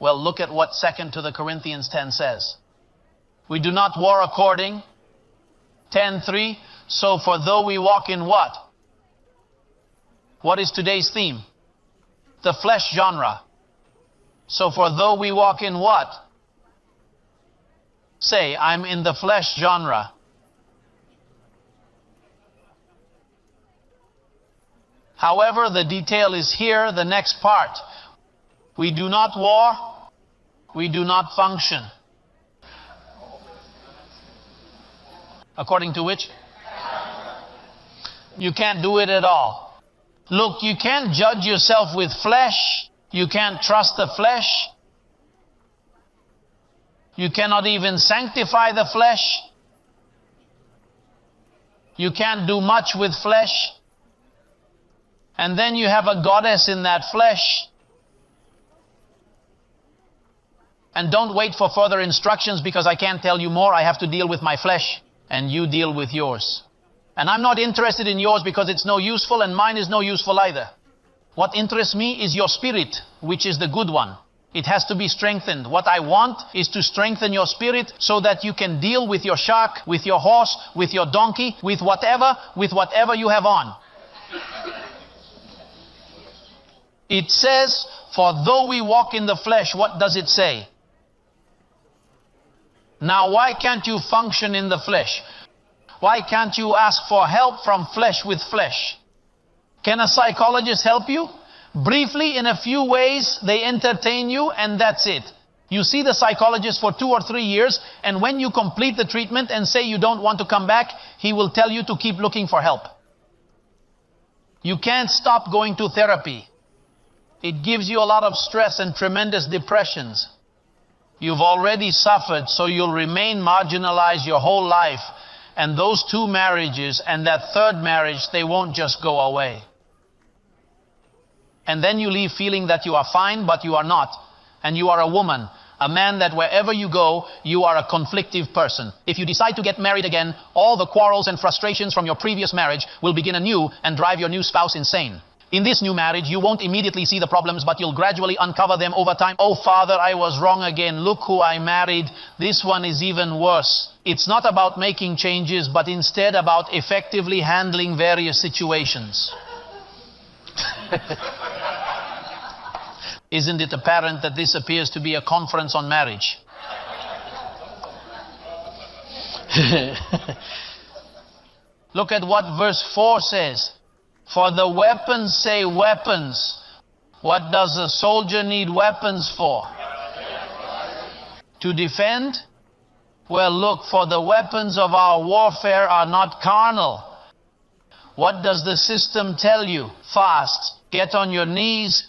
Well, look at what 2 to the Corinthians 10 says. We do not war according. 10:3. So for though we walk in what? What is today's theme? The flesh genre. So for though we walk in what? Say, I'm in the flesh genre. However, the detail is here, the next part. We do not war, we do not function. According to which? You can't do it at all. Look, you can't judge yourself with flesh. You can't trust the flesh. You cannot even sanctify the flesh. You can't do much with flesh. And then you have a goddess in that flesh. And don't wait for further instructions because I can't tell you more. I have to deal with my flesh and you deal with yours. And I'm not interested in yours because it's no useful and mine is no useful either. What interests me is your spirit, which is the good one. It has to be strengthened. What I want is to strengthen your spirit so that you can deal with your shark, with your horse, with your donkey, with whatever you have on. It says, for though we walk in the flesh, what does it say? Now, why can't you function in the flesh? Why can't you ask for help from flesh with flesh? Can a psychologist help you? Briefly, in a few ways, they entertain you and that's it. You see the psychologist for 2 or 3 years, and when you complete the treatment and say you don't want to come back, he will tell you to keep looking for help. You can't stop going to therapy. It gives you a lot of stress and tremendous depressions. You've already suffered, so you'll remain marginalized your whole life. And those 2 marriages and that 3rd marriage, they won't just go away. And then you leave feeling that you are fine, but you are not. And you are a woman, a man that wherever you go, you are a conflictive person. If you decide to get married again, all the quarrels and frustrations from your previous marriage will begin anew and drive your new spouse insane. In this new marriage, you won't immediately see the problems, but you'll gradually uncover them over time. Oh, Father, I was wrong again. Look who I married. This one is even worse. It's not about making changes, but instead about effectively handling various situations. Isn't it apparent that this appears to be a conference on marriage? Look at what verse 4 says. For the weapons say weapons. What does a soldier need weapons for? To defend? Well, look, for the weapons of our warfare are not carnal. What does the system tell you? Fast. Get on your knees.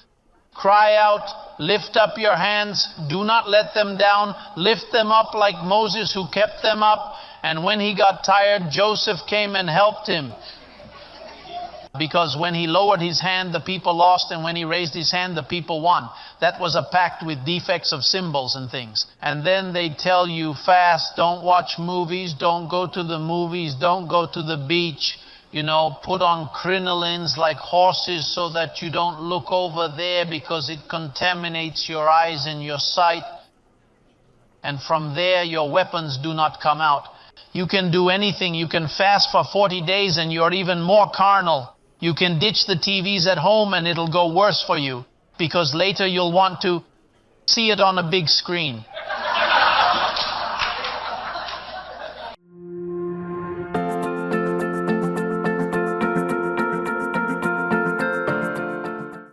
Cry out. Lift up your hands. Do not let them down. Lift them up like Moses who kept them up. And when he got tired, Joseph came and helped him. Because when he lowered his hand, the people lost, and when he raised his hand, the people won. That was a pact with defects of symbols and things. And then they tell you fast, don't watch movies, don't go to the movies, don't go to the beach. You know, put on crinolines like horses so that you don't look over there because it contaminates your eyes and your sight. And from there, your weapons do not come out. You can do anything. You can fast for 40 days and you're even more carnal. You can ditch the TVs at home and it'll go worse for you because later you'll want to see it on a big screen.